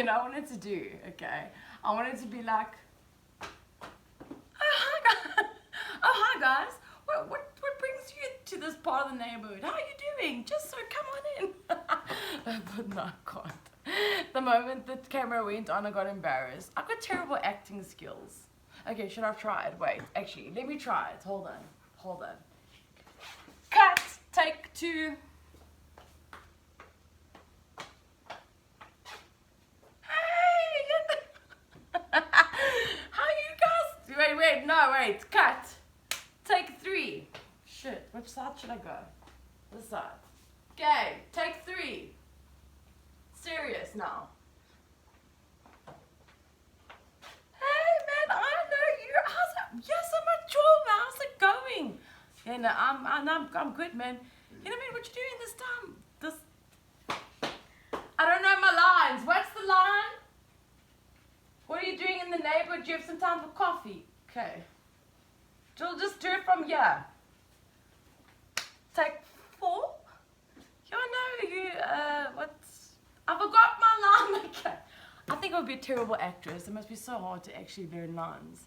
you know, I wanted to do, okay? I wanted to be like, hi guys. Oh, hi guys. What brings you to this part of the neighborhood? How are you doing? Just so come on in. But no, I can't. The moment the camera went on, I got embarrassed. I've got terrible acting skills. Okay, should I have tried? Wait, actually, let me try it. Hold on. Cut. Take 2. How you guys? Wait, cut. Take 3. Shit, which side should I go? This side. Okay, take 3. Serious now. Hey man, I know you. Yes, I'm at job. How's it going? Yeah, no, I'm good, man. You know what I mean? What you doing this time? I don't know my lines. What's the line? What are you doing in the neighborhood? Do you have some time for coffee? Okay. We'll just do it from here. Take 4. Yeah, I know you. I forgot my line. Okay. I think I would be a terrible actress. It must be so hard to actually learn lines.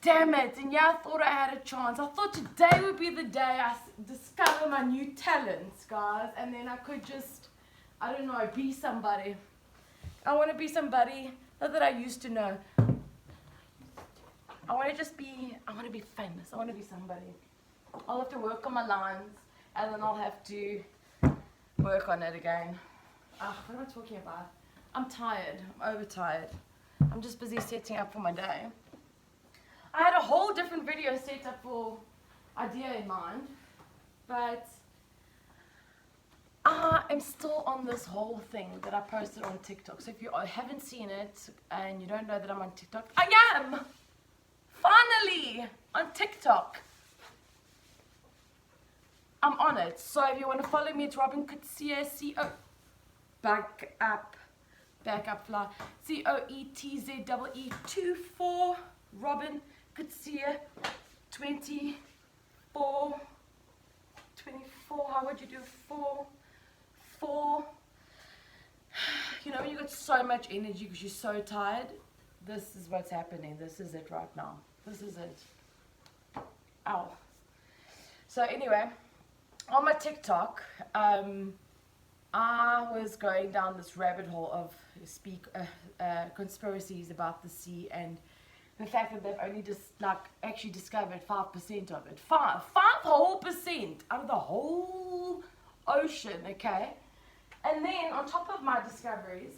Damn it. And yeah, I thought I had a chance. I thought today would be the day I discover my new talents, guys. And then I could just, I don't know, be somebody. I want to be somebody, not that I used to know. I want to be famous. I want to be somebody. I'll have to work on my lines, and then I'll have to work on it again. What am I talking about? I'm tired. I'm overtired. I'm just busy setting up for my day. I had a whole different video set up for idea in mind, but I am still on this whole thing that I posted on TikTok. So if you haven't seen it and you don't know that I'm on TikTok, I am! Finally! On TikTok. I'm on it. So if you want to follow me, it's Robin Coetzee, C-O. Back up fly. COETZEE24. Robin Coetzee 24. How would you do 4? You know when you got so much energy because you're so tired? This is what's happening. This is it right now. This is it. Ow. So anyway, on my TikTok, I was going down this rabbit hole of conspiracies about the sea and the fact that they've only just actually discovered 5% of it. 5 whole percent out of the whole ocean, okay? And then on top of my discoveries,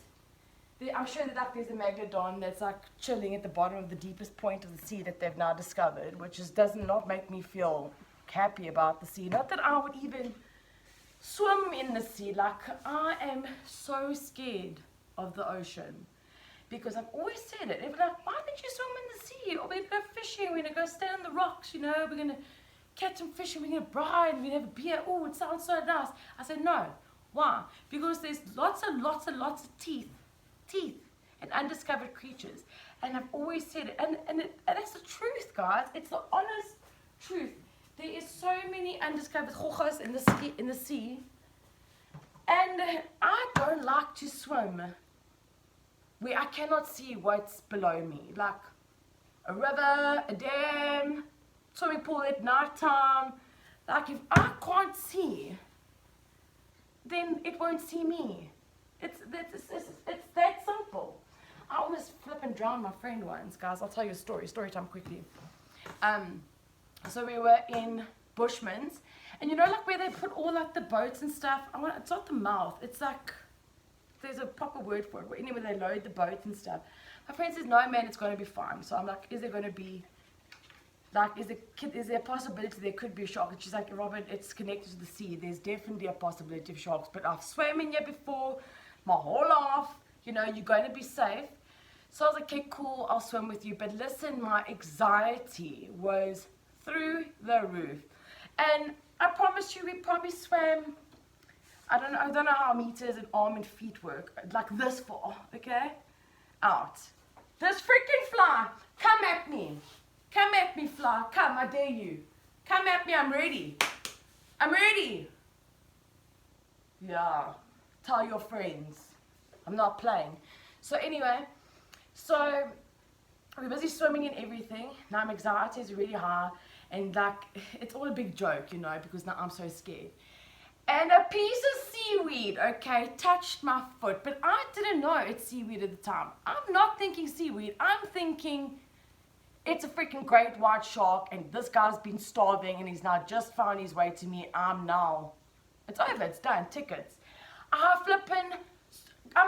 I'm sure that there's a megalodon that's chilling at the bottom of the deepest point of the sea that they've now discovered, which does not make me feel happy about the sea. Not that I would even swim in the sea. I am so scared of the ocean. Because I've always said it. Why don't you swim in the sea? Or we're going to go fishing, we're going to go stand on the rocks, you know, we're going to catch some fish and we're going to brine, we're going to have a beer. Oh, it sounds so nice. I said, no. Why? Because there's lots of teeth and undiscovered creatures. And I've always said it. And that's the truth, guys. It's the honest truth. There is so many undiscovered hochos in the sea. And I don't like to swim where I cannot see what's below me, like a river, a dam, swimming pool at night time. Like if I can't see, then it won't see me. It's that simple. I almost flip and drown my friend once, guys. I'll tell you a story time quickly. So we were in Bushman's, and you know where they put all the boats and stuff? It's not the mouth, it's there's a proper word for it, anyway they load the boat and stuff. My friend says, no man, it's going to be fine. So I'm like, is there going to be, is there a possibility there could be a shark? And she's like, Robin, it's connected to the sea. There's definitely a possibility of sharks, but I've swam in here before, my whole life, you know, you're going to be safe. So I was like, okay, cool, I'll swim with you. But listen, my anxiety was through the roof. And I promise you, we probably swam, I don't know how meters and arm and feet work, like this far, okay? Out. This freaking fly, come at me, fly, come, I dare you. Come at me, I'm ready. Yeah, tell your friends. I'm not playing. So anyway, so we're busy swimming and everything. Now my anxiety is really high, and like it's all a big joke, you know, because now I'm so scared. And a piece of seaweed, okay, touched my foot, but I didn't know it's seaweed at the time. I'm not thinking seaweed. I'm thinking it's a freaking great white shark, and this guy's been starving, and he's now just found his way to me. It's over, it's done, tickets. I'm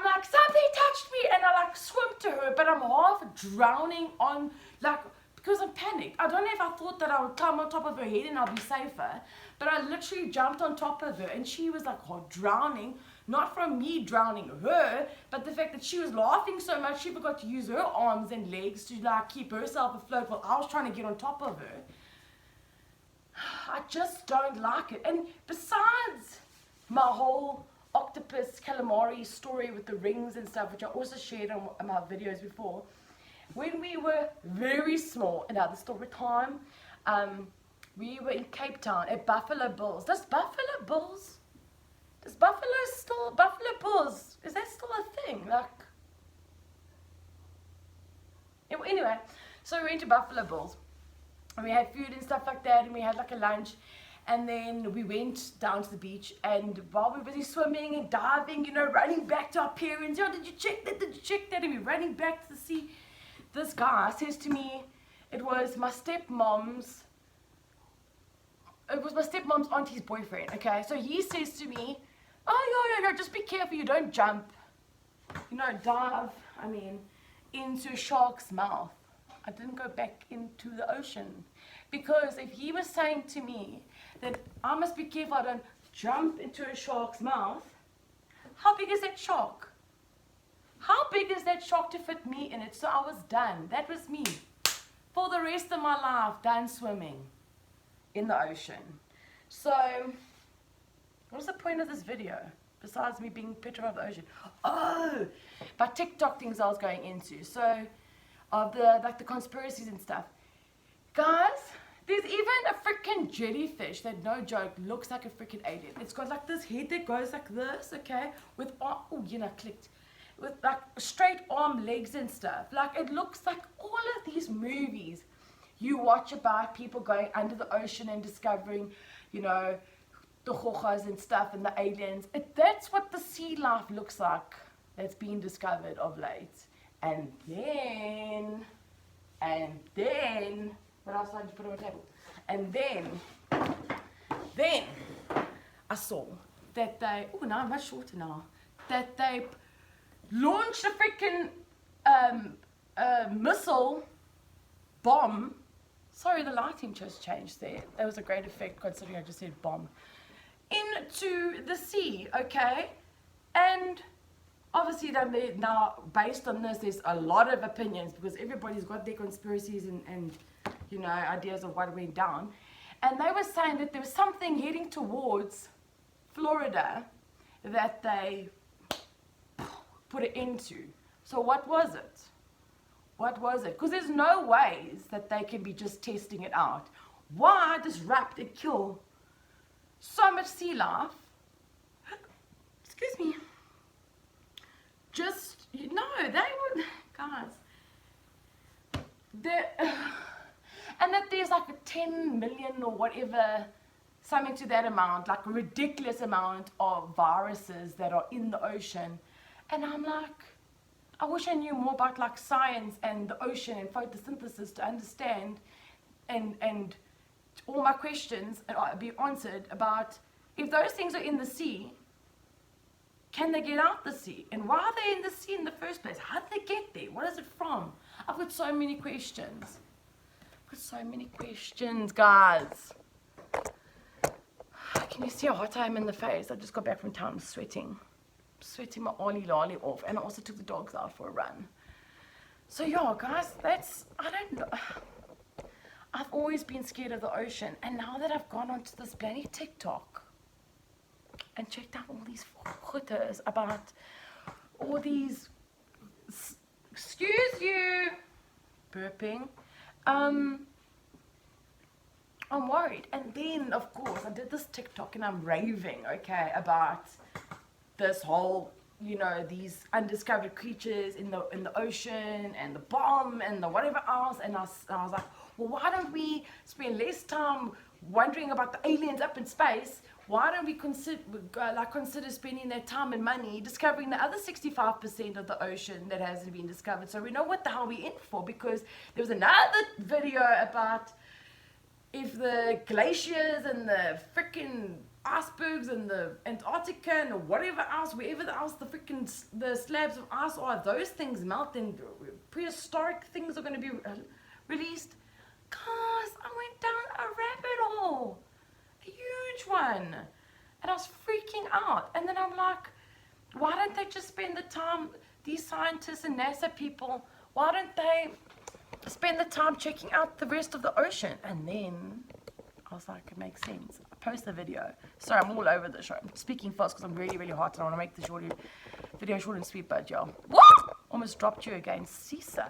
like, something touched me, and I like swim to her, but I'm half drowning on, like, because I'm panicked. I don't know if I thought that I would climb on top of her head and I'll be safer, but I literally jumped on top of her, and she was like drowning, not from me drowning her, but the fact that she was laughing so much, she forgot to use her arms and legs to like keep herself afloat while I was trying to get on top of her. I just don't like it. And besides my whole octopus calamari story with the rings and stuff, which I also shared on my videos before, when we were very small, another story time, we were in Cape Town at Buffalo Bills. Buffalo Bills, is that still a thing? Like, anyway, so we went to Buffalo Bills, and we had food and stuff like that, and we had like a lunch, and then we went down to the beach, and while we were busy swimming and diving, you know, running back to our parents, yo, did you check that, and we were running back to the sea, this guy says to me, it was my stepmom's auntie's boyfriend, okay, so he says to me, oh, yo, just be careful, you don't jump, you know, dive, into a shark's mouth. I didn't go back into the ocean, because if he was saying to me that I must be careful I don't jump into a shark's mouth, how big is that shark? How big is that shark to fit me in it? So I was done. That was me. For the rest of my life, done swimming in the ocean. So, what's the point of this video? Besides me being petrified of the ocean. Oh, but TikTok things I was going into. So, of the conspiracies and stuff. Guys, there's even a freaking jellyfish that, no joke, looks like a freaking alien. It's got like this head that goes like this, okay? With, clicked. With like straight arm legs and stuff. Like it looks like all of these movies you watch about people going under the ocean and discovering, you know, the hochas and stuff and the aliens. That's what the sea life looks like that's been discovered of late. And then, what else did I just put on the table? And then I saw that they, now I'm much shorter now, that they launched a freaking missile bomb. Sorry, the lighting just changed there. That was a great effect considering I just said bomb. Into the sea, okay? And obviously now based on this, there's a lot of opinions because everybody's got their conspiracies and you know, ideas of what went down. And they were saying that there was something heading towards Florida that they put it into. So what was it? What was it? Because there's no ways that they can be just testing it out. Why disrupt and kill so much sea life? Excuse me. Just, no, they would, guys. And that there's like a 10 million or whatever, something to that amount, like a ridiculous amount of viruses that are in the ocean. And I'm like, I wish I knew more about like science and the ocean and photosynthesis to understand and all my questions be answered about if those things are in the sea, can they get out the sea? And why are they in the sea in the first place? How did they get there? What is it from? I've got so many questions. I've got so many questions, guys. Can you see how hot I am in the face? I just got back from town, I'm sweating my ollie lolly off, and I also took the dogs out for a run. So yeah, guys, I don't know. I've always been scared of the ocean, and now that I've gone onto this bloody TikTok and checked out all these photos about all these, excuse you, burping, I'm worried. And then, of course, I did this TikTok and I'm raving, okay, about this whole you know, these undiscovered creatures in the ocean, and the bomb, and the whatever else. And I was like, well, why don't we spend less time wondering about the aliens up in space? Why don't we consider spending that time and money discovering the other 65% of the ocean that hasn't been discovered, so we know what the hell we're in for? Because there was another video about if the glaciers and the freaking icebergs and the Antarctica and whatever else, wherever else the slabs of ice are, those things melt and prehistoric things are going to be released. Guys, I went down a rabbit hole, a huge one, and I was freaking out. And then I'm like, why don't they just spend the time, these scientists and NASA people, why don't they spend the time checking out the rest of the ocean? And then I was like, it makes sense. I post the video. Sorry, I'm all over the show. I'm speaking fast because I'm really, really hot and I want to make the video short and sweet, but y'all. What? Almost dropped you again, Cesar.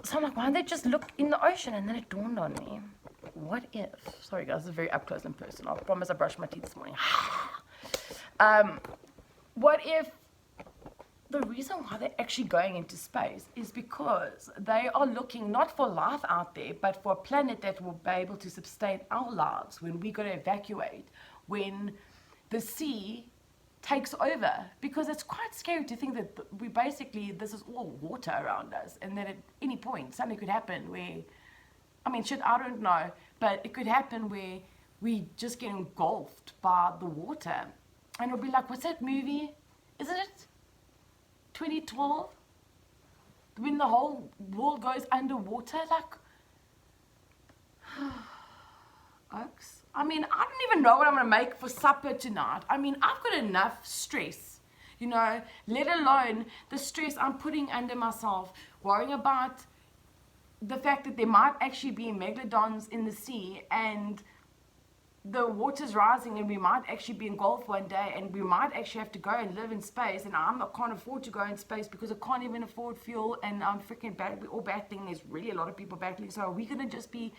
So I'm like, why don't they just look in the ocean? And then it dawned on me, what if, sorry guys, this is very up close and personal. I promise I brushed my teeth this morning. What if the reason why they're actually going into space is because they are looking not for life out there, but for a planet that will be able to sustain our lives when we got to evacuate, when the sea takes over. Because it's quite scary to think that this is all water around us, and that at any point something could happen where, I mean, shit, I don't know, but it could happen where we just get engulfed by the water. And it'll be like, what's that movie? Isn't it 2012? When the whole world goes underwater, like, Oaks? I mean, I don't even know what I'm going to make for supper tonight. I mean, I've got enough stress, you know, let alone the stress I'm putting under myself, worrying about the fact that there might actually be megalodons in the sea, and the water's rising, and we might actually be engulfed one day, and we might actually have to go and live in space, and can't afford to go in space because I can't even afford fuel, and I'm freaking we're all battling. There's really a lot of people battling. So are we going to just be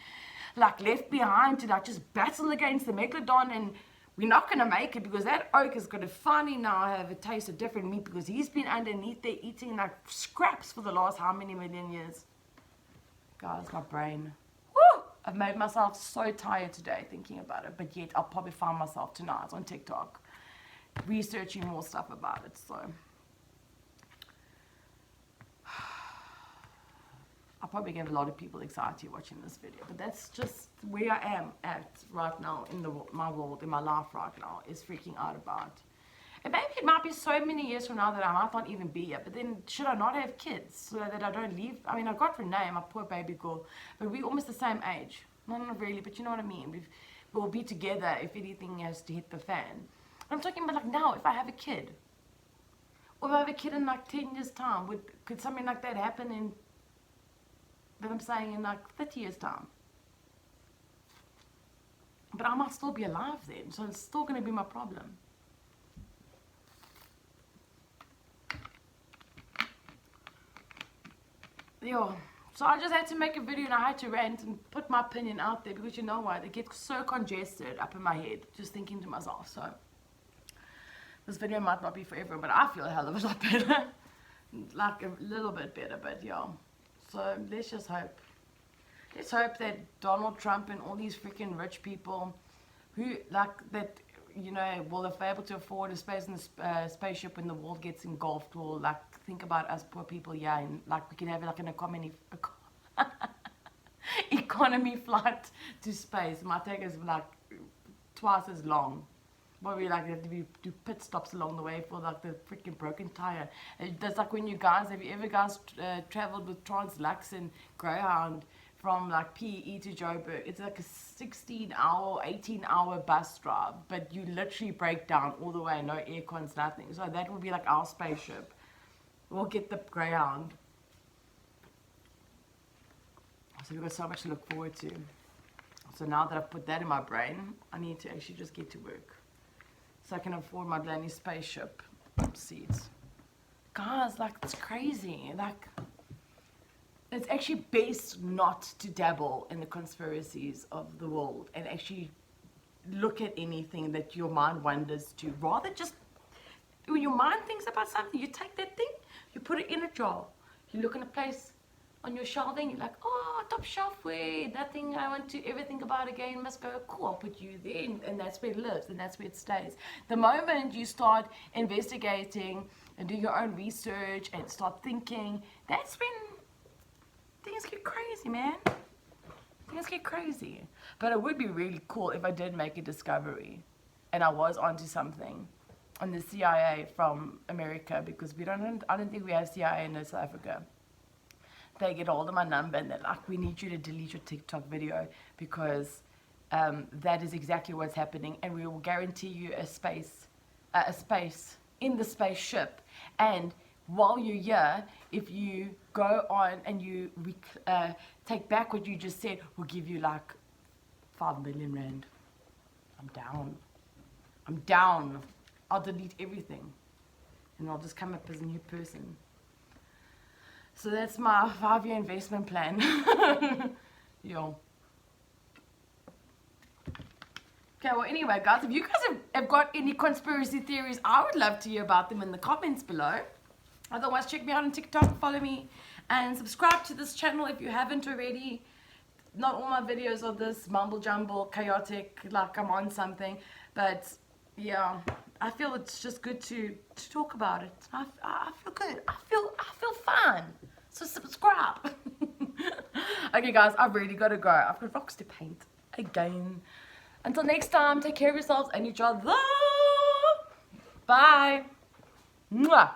like left behind to like just battle against the megalodon, and we're not going to make it because that oak is going to finally now have a taste of different meat because he's been underneath there eating like scraps for the last how many million years? Guys, my brain. Woo! I've made myself so tired today thinking about it, but yet I'll probably find myself tonight on TikTok researching more stuff about it. So I'll probably give a lot of people anxiety watching this video, but that's just where I am at right now in my world, in my life right now, is freaking out about. And maybe it might be so many years from now that I might not even be here, but then should I not have kids so that I don't leave? I mean, I've got Renee, my poor baby girl, but we're almost the same age. Not really, but you know what I mean. We'll be together if anything has to hit the fan. I'm talking about like now, if I have a kid, or if I have a kid in like 10 years time, could something like that happen in, that I'm saying, in like 30 years time? But I might still be alive then, so it's still going to be my problem. Yeah, so I just had to make a video and I had to rant and put my opinion out there because you know what, it gets so congested up in my head just thinking to myself. So this video might not be for everyone, but I feel a hell of a lot better. Like a little bit better, but yeah. So let's just hope. Let's hope that Donald Trump and all these freaking rich people who like that, you know, will if they're able to afford a space in the spaceship when the world gets engulfed, will like think about us poor people, yeah, and like we can have like an economy flight to space. It might take us like twice as long. But we like have to do pit stops along the way for like the freaking broken tire. That's like when you guys, have you ever guys traveled with Translux and Greyhound from like PE to Joburg? It's like a 16-hour, 18-hour bus drive, but you literally break down all the way, no air cons, nothing. So that will be like our spaceship. We'll get the Greyhound. So we've got so much to look forward to. So now that I've put that in my brain, I need to actually just get to work, so I can afford my Blaney spaceship seats. Guys, like, it's crazy. Like, it's actually best not to dabble in the conspiracies of the world and actually look at anything that your mind wanders to. Rather just when your mind thinks about something, you take that thing, you put it in a jar. You look in a place on your shelving, you're like, oh, top shelf way, that thing I want to ever think about again must go. Cool, I'll put you there, and that's where it lives, and that's where it stays. The moment you start investigating and do your own research and start thinking, that's when things get crazy, man. Things get crazy. But it would be really cool if I did make a discovery and I was onto something on the CIA from America, because I don't think we have CIA in South Africa. They get hold of my number and they're like, we need you to delete your TikTok video because that is exactly what's happening, and we will guarantee you a space in the spaceship. And while you're here, if you go on and you take back what you just said, we'll give you like 5 million rand. I'm down. I'll delete everything and I'll just come up as a new person. So that's my 5-year investment plan. Yo. Okay, well, anyway, guys, if you guys have got any conspiracy theories, I would love to hear about them in the comments below. Otherwise, check me out on TikTok, follow me, and subscribe to this channel if you haven't already. Not all my videos are this mumble jumble, chaotic, like I'm on something, but yeah, I feel it's just good to talk about it. I feel good. I feel fun. So subscribe. Okay, guys, I've really got to go. I've got rocks to paint again. Until next time, take care of yourselves and each other. Bye. Mwah.